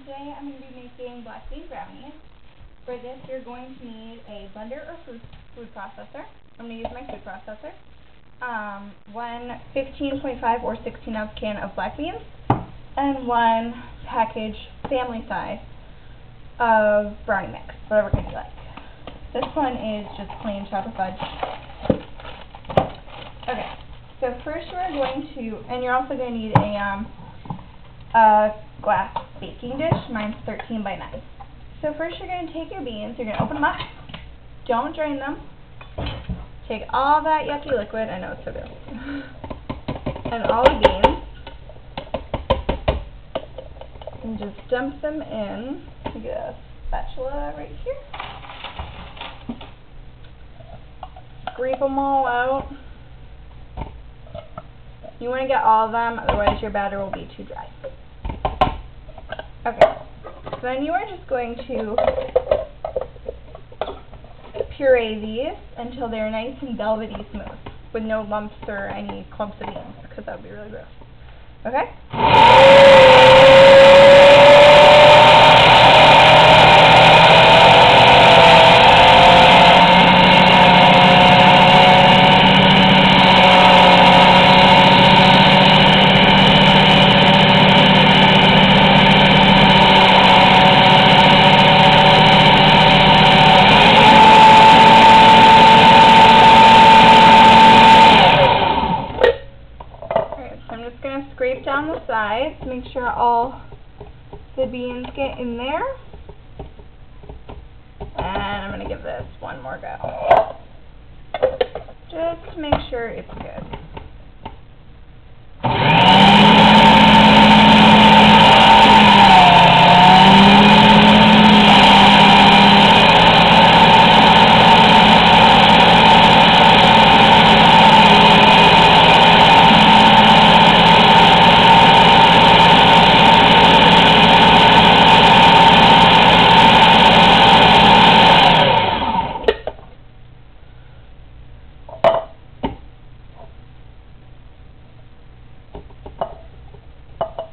Today I'm going to be making black bean brownies. For this, you're going to need a blender or food processor. I'm going to use my food processor. One 15.5 or 16 ounce can of black beans, and one package family size of brownie mix, whatever kind you like. This one is just plain chocolate fudge. Okay, so first we're going to, and you're also going to need a glass baking dish. Mine's 13 by 9. So first you're going to take your beans, you're going to open them up, don't drain them, take all that yucky liquid, I know it's so gross, and all the beans, and just dump them in. You get a spatula right here, scrape them all out. You want to get all of them, otherwise your batter will be too dry. Okay, so then you are just going to puree these until they're nice and velvety smooth, with no lumps or any clumps of beans, because that would be really gross. Okay? Scrape down the sides, make sure all the beans get in there, and I'm going to give this one more go, just to make sure it's good.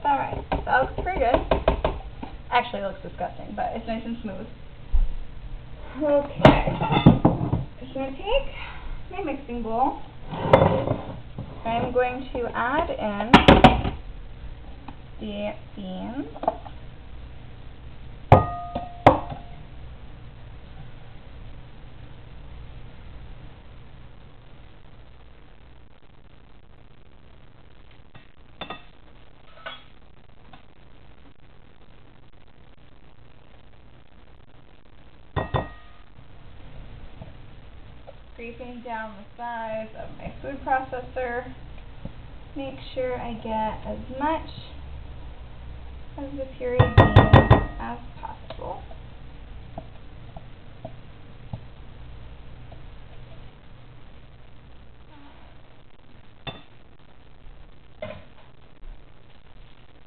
Alright, that looks pretty good. Actually, it looks disgusting, but it's nice and smooth. Okay. I'm going to take my mixing bowl. I'm going to add in the beans. Scraping down the sides of my food processor. Make sure I get as much of the pureed beans as possible.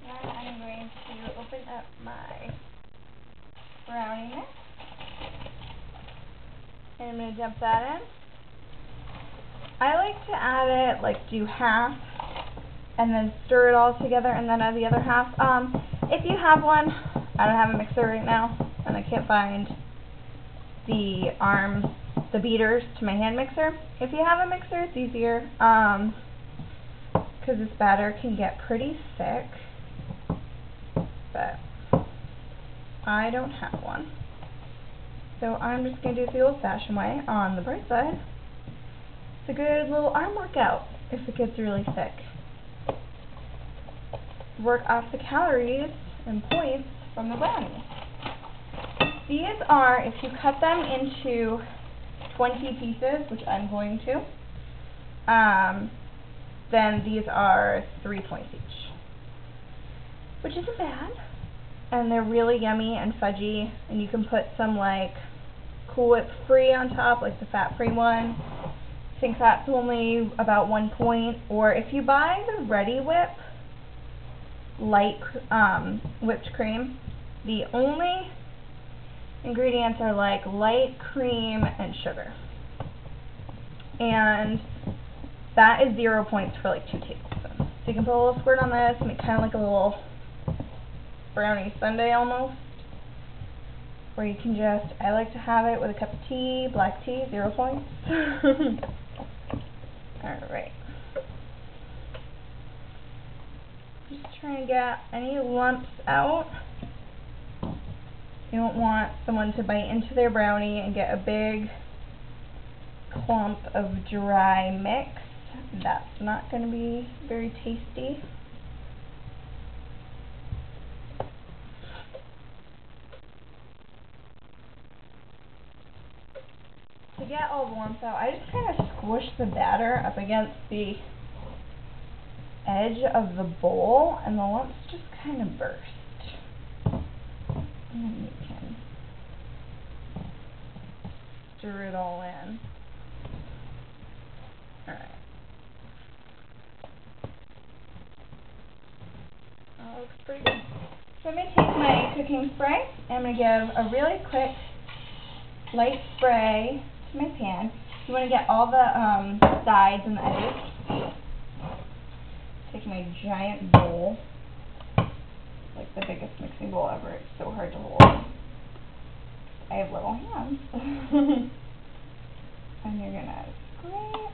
Then I'm going to open up my brownie mix, and I'm going to dump that in. I like to add it, like do half, and then stir it all together, and then add the other half. If you have one, I don't have a mixer right now, and I can't find the beaters to my hand mixer. If you have a mixer, it's easier, because this batter can get pretty thick, but I don't have one. So I'm just going to do it the old-fashioned way. On the bright side, it's a good little arm workout if it gets really thick. Work off the calories and points from the brownies. These are, if you cut them into 20 pieces, which I'm going to, then these are 3 points each, which isn't bad. And they're really yummy and fudgy, and you can put some like Cool Whip free on top, like the fat-free one. I think that's only about 1 point. Or if you buy the Ready Whip light whipped cream, the only ingredients are like light cream and sugar. And that is 0 points for like 2 tablespoons. So you can put a little squirt on this, make kind of like a little brownie sundae almost, where you can just, I like to have it with a cup of tea, black tea, 0 points. Alright. Just trying to get any lumps out. You don't want someone to bite into their brownie and get a big clump of dry mix. That's not going to be very tasty. To get all the lumps out, I just kind of squish the batter up against the edge of the bowl, and the lumps just kind of burst. And then you can stir it all in. Alright. That looks pretty good. So I'm going to take my cooking spray, and I'm going to give a really quick light spray to my pan. You want to get all the sides and the edges. Take my giant bowl, like the biggest mixing bowl ever. It's so hard to hold. I have little hands. And you're going to scrape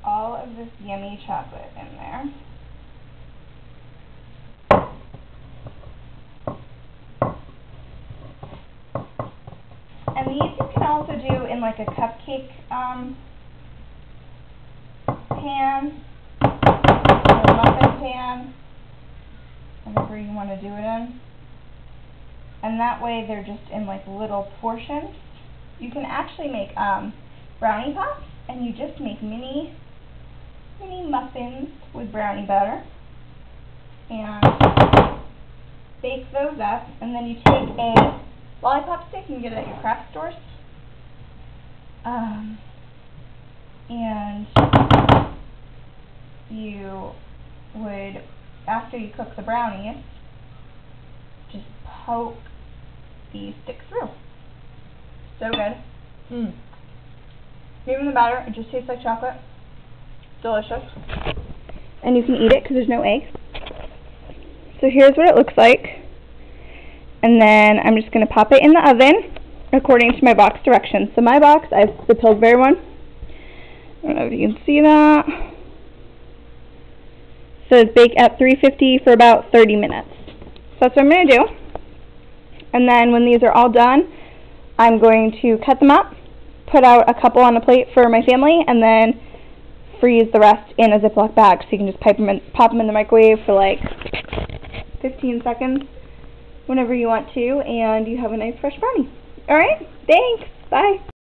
all of this yummy chocolate in there. And these you can also do in like a cupcake pan, or a muffin pan, whatever you want to do it in. And that way they're just in like little portions. You can actually make brownie pops, and you just make mini muffins with brownie batter, and bake those up, and then you take a lollipop stick, you can get it at your craft stores, and you would, after you cook the brownies, just poke the stick through. So good. Even the batter, it just tastes like chocolate. Delicious. And you can eat it because there's no eggs. So here's what it looks like. And then I'm just going to pop it in the oven according to my box directions. So my box, I have the Pillsbury one. I don't know if you can see that. So it's bake at 350 for about 30 minutes. So that's what I'm going to do. And then when these are all done, I'm going to cut them up, put out a couple on a plate for my family, and then freeze the rest in a Ziploc bag, so you can just pop them in the microwave for like 15 seconds whenever you want to, and you have a nice fresh brownie. Alright, thanks, bye.